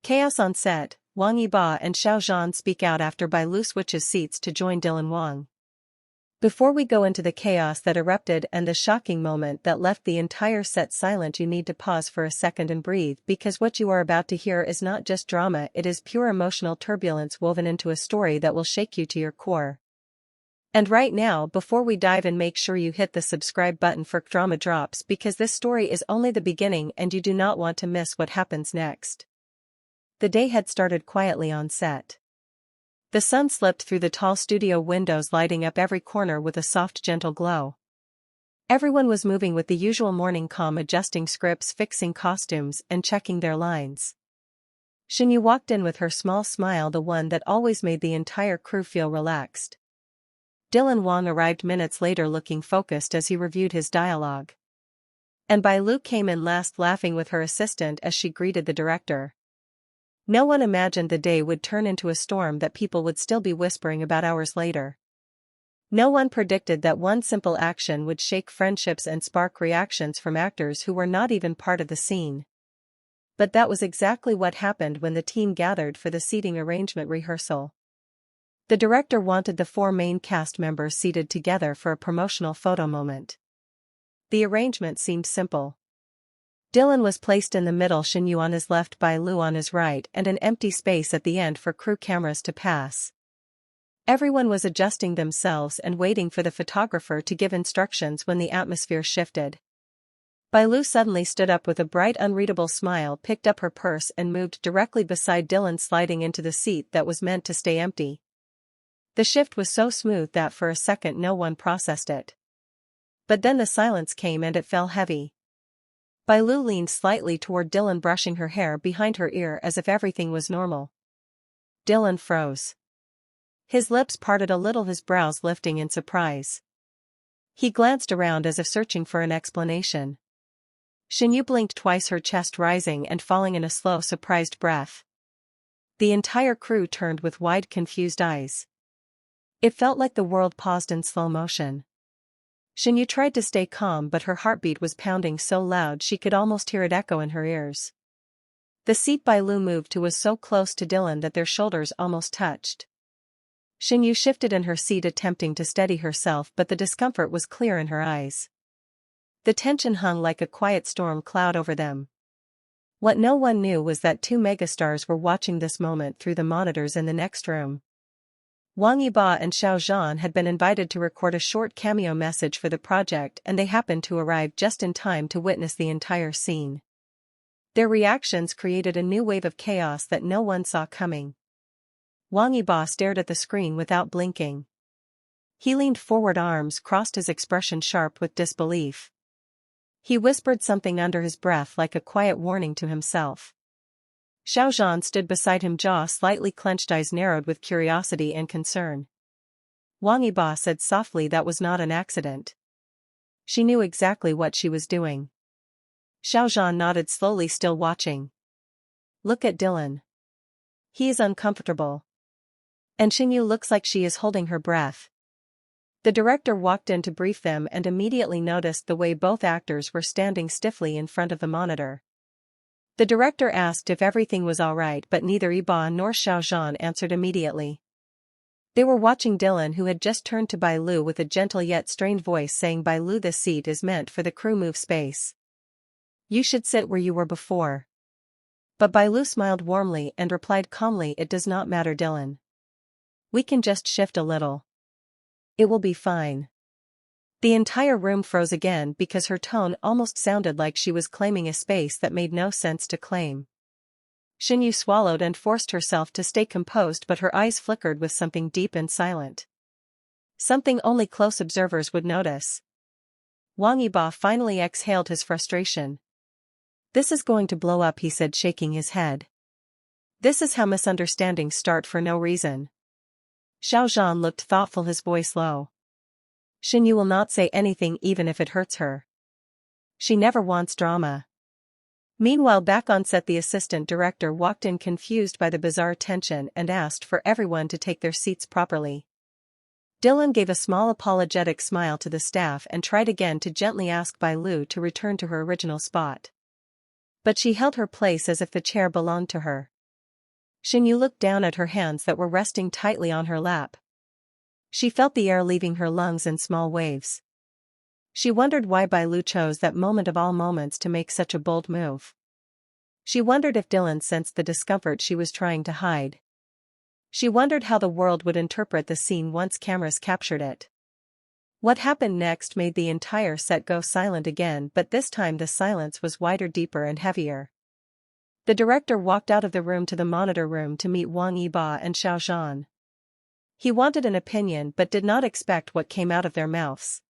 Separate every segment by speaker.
Speaker 1: Chaos on set, Wang Yibo and Xiao Zhan speak out after Bai Lu switches seats to join Dylan Wang. Before we go into the chaos that erupted and the shocking moment that left the entire set silent, you need to pause for a second and breathe, because what you are about to hear is not just drama, it is pure emotional turbulence woven into a story that will shake you to your core. And right now, before we dive in, make sure you hit the subscribe button for Kdrama drops, because this story is only the beginning and you do not want to miss what happens next. The day had started quietly on set. The sun slipped through the tall studio windows, lighting up every corner with a soft, gentle glow. Everyone was moving with the usual morning calm, adjusting scripts, fixing costumes, and checking their lines. Shen Yue walked in with her small smile, the one that always made the entire crew feel relaxed. Dylan Wang arrived minutes later, looking focused as he reviewed his dialogue. And Bai Lu came in last, laughing with her assistant as she greeted the director. No one imagined the day would turn into a storm that people would still be whispering about hours later. No one predicted that one simple action would shake friendships and spark reactions from actors who were not even part of the scene. But that was exactly what happened when the team gathered for the seating arrangement rehearsal. The director wanted the 4 main cast members seated together for a promotional photo moment. The arrangement seemed simple. Dylan was placed in the middle, Shen Yue on his left, Bai Lu on his right, and an empty space at the end for crew cameras to pass. Everyone was adjusting themselves and waiting for the photographer to give instructions when the atmosphere shifted. Bai Lu suddenly stood up with a bright, unreadable smile, picked up her purse and moved directly beside Dylan, sliding into the seat that was meant to stay empty. The shift was so smooth that for a second no one processed it. But then the silence came and it fell heavy. Bai Lu leaned slightly toward Dylan, brushing her hair behind her ear as if everything was normal. Dylan froze. His lips parted a little, his brows lifting in surprise. He glanced around as if searching for an explanation. Shen Yue blinked twice, her chest rising and falling in a slow, surprised breath. The entire crew turned with wide, confused eyes. It felt like the world paused in slow motion. Shen Yue tried to stay calm, but her heartbeat was pounding so loud she could almost hear it echo in her ears. The seat Bai Lu moved to was so close to Dylan that their shoulders almost touched. Shen Yue shifted in her seat, attempting to steady herself, but the discomfort was clear in her eyes. The tension hung like a quiet storm cloud over them. What no one knew was that 2 megastars were watching this moment through the monitors in the next room. Wang Yibo and Xiao Zhan had been invited to record a short cameo message for the project, and they happened to arrive just in time to witness the entire scene. Their reactions created a new wave of chaos that no one saw coming. Wang Yibo stared at the screen without blinking. He leaned forward, arms crossed, his expression sharp with disbelief. He whispered something under his breath, like a quiet warning to himself. Xiao Zhan stood beside him, jaw slightly clenched, eyes narrowed with curiosity and concern. Wang Yibo said softly, "That was not an accident." She knew exactly what she was doing. Xiao Zhan nodded slowly, still watching. "Look at Dylan. He is uncomfortable. And Shen Yue looks like she is holding her breath." The director walked in to brief them and immediately noticed the way both actors were standing stiffly in front of the monitor. The director asked if everything was all right, but neither Yibo nor Xiao Zhan answered immediately. They were watching Dylan, who had just turned to Bai Lu with a gentle yet strained voice, saying, "Bai Lu, this seat is meant for the crew, move space. You should sit where you were before." But Bai Lu smiled warmly and replied calmly, "It does not matter, Dylan. We can just shift a little. It will be fine." The entire room froze again, because her tone almost sounded like she was claiming a space that made no sense to claim. Shen Yue swallowed and forced herself to stay composed, but her eyes flickered with something deep and silent. Something only close observers would notice. Wang Yibo finally exhaled his frustration. "This is going to blow up," he said, shaking his head. "This is how misunderstandings start for no reason." Xiao Zhan looked thoughtful, his voice low. "Shen Yue will not say anything even if it hurts her. She never wants drama." Meanwhile, back on set, the assistant director walked in, confused by the bizarre tension, and asked for everyone to take their seats properly. Dylan gave a small apologetic smile to the staff and tried again to gently ask Bai Lu to return to her original spot. But she held her place as if the chair belonged to her. Shen Yue looked down at her hands that were resting tightly on her lap. She felt the air leaving her lungs in small waves. She wondered why Bai Lu chose that moment of all moments to make such a bold move. She wondered if Dylan sensed the discomfort she was trying to hide. She wondered how the world would interpret the scene once cameras captured it. What happened next made the entire set go silent again, but this time the silence was wider, deeper and heavier. The director walked out of the room to the monitor room to meet Wang Yibo and Xiao Zhan. He wanted an opinion but did not expect what came out of their mouths.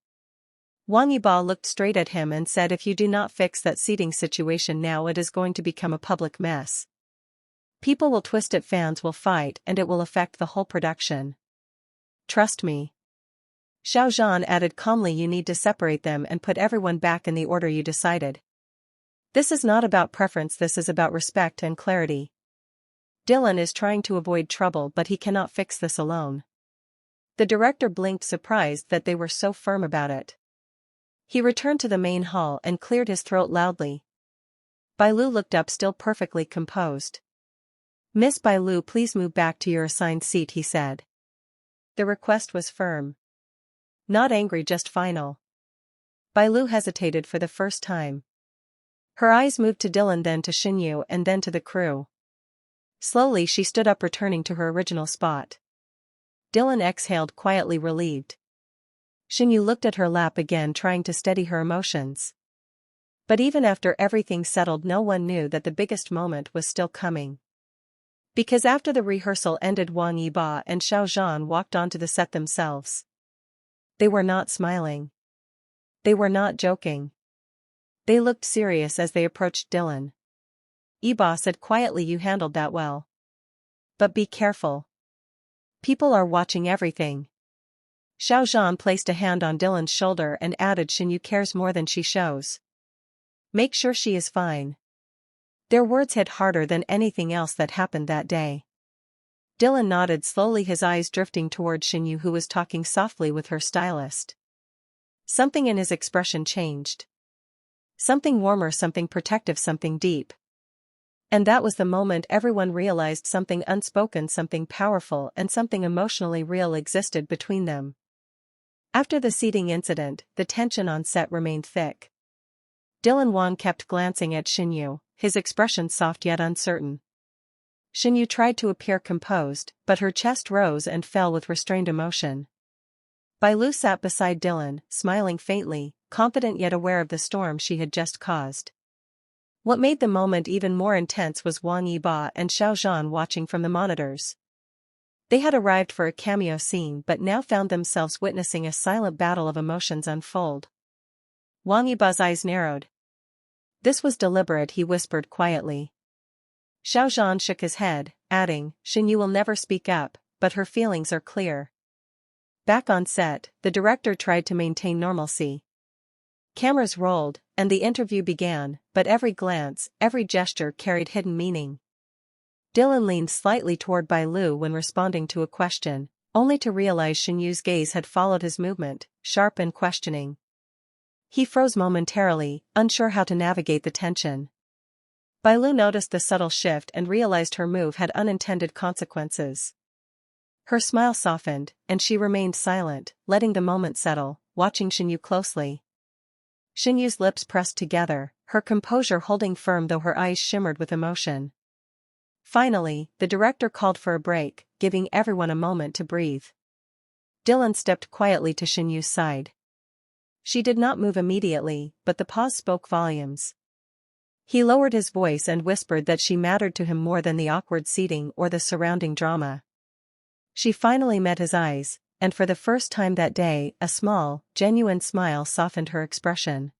Speaker 1: Wang Yibo looked straight at him and said, "If you do not fix that seating situation now, it is going to become a public mess. People will twist it, fans will fight, and it will affect the whole production. Trust me." Xiao Zhan added calmly, "You need to separate them and put everyone back in the order you decided. This is not about preference, this is about respect and clarity. Dylan is trying to avoid trouble, but he cannot fix this alone." The director blinked, surprised that they were so firm about it. He returned to the main hall and cleared his throat loudly. Bai Lu looked up, still perfectly composed. "Miss Bai Lu, please move back to your assigned seat," he said. The request was firm. Not angry, just final. Bai Lu hesitated for the first time. Her eyes moved to Dylan, then to Shen Yue, and then to the crew. Slowly she stood up, returning to her original spot. Dylan exhaled, quietly relieved. Shen Yue looked at her lap again, trying to steady her emotions. But even after everything settled, no one knew that the biggest moment was still coming. Because after the rehearsal ended, Wang Yibo and Xiao Zhan walked onto the set themselves. They were not smiling. They were not joking. They looked serious as they approached Dylan. Yibo said quietly, "You handled that well. But be careful. People are watching everything." Xiao Zhan placed a hand on Dylan's shoulder and added, "Shen Yue cares more than she shows. Make sure she is fine." Their words hit harder than anything else that happened that day. Dylan nodded slowly, his eyes drifting toward Shen Yue, who was talking softly with her stylist. Something in his expression changed. Something warmer, something protective, something deep. And that was the moment everyone realized something unspoken, something powerful and something emotionally real existed between them. After the seating incident, the tension on set remained thick. Dylan Wang kept glancing at Shen Yue, his expression soft yet uncertain. Shen Yue tried to appear composed, but her chest rose and fell with restrained emotion. Bai Lu sat beside Dylan, smiling faintly, confident yet aware of the storm she had just caused. What made the moment even more intense was Wang Yibo and Xiao Zhan watching from the monitors. They had arrived for a cameo scene but now found themselves witnessing a silent battle of emotions unfold. Wang Yibo's eyes narrowed. "This was deliberate," he whispered quietly. Xiao Zhan shook his head, adding, "Shen Yue will never speak up, but her feelings are clear." Back on set, the director tried to maintain normalcy. Cameras rolled, and the interview began, but every glance, every gesture carried hidden meaning. Dylan leaned slightly toward Bai Lu when responding to a question, only to realize Shen Yue's gaze had followed his movement, sharp and questioning. He froze momentarily, unsure how to navigate the tension. Bai Lu noticed the subtle shift and realized her move had unintended consequences. Her smile softened, and she remained silent, letting the moment settle, watching Shen Yue closely. Shen Yue's lips pressed together, her composure holding firm though her eyes shimmered with emotion. Finally, the director called for a break, giving everyone a moment to breathe. Dylan stepped quietly to Shen Yue's side. She did not move immediately, but the pause spoke volumes. He lowered his voice and whispered that she mattered to him more than the awkward seating or the surrounding drama. She finally met his eyes, and for the first time that day, a small, genuine smile softened her expression.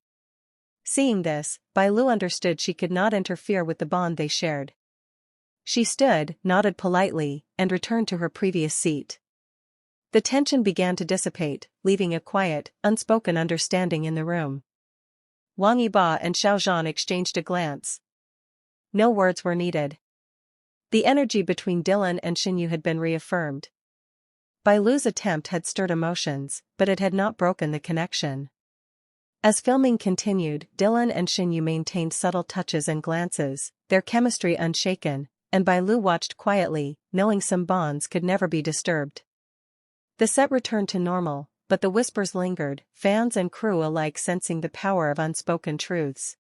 Speaker 1: Seeing this, Bai Lu understood she could not interfere with the bond they shared. She stood, nodded politely, and returned to her previous seat. The tension began to dissipate, leaving a quiet, unspoken understanding in the room. Wang Yibo and Xiao Zhan exchanged a glance. No words were needed. The energy between Dylan and Shen Yue had been reaffirmed. Bai Lu's attempt had stirred emotions, but it had not broken the connection. As filming continued, Dylan and Shen Yue maintained subtle touches and glances, their chemistry unshaken, and Bai Lu watched quietly, knowing some bonds could never be disturbed. The set returned to normal, but the whispers lingered, fans and crew alike sensing the power of unspoken truths.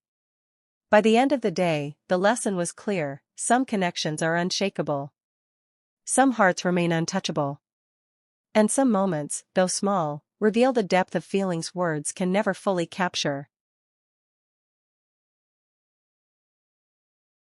Speaker 1: By the end of the day, the lesson was clear: some connections are unshakable. Some hearts remain untouchable. And some moments, though small, reveal the depth of feelings words can never fully capture.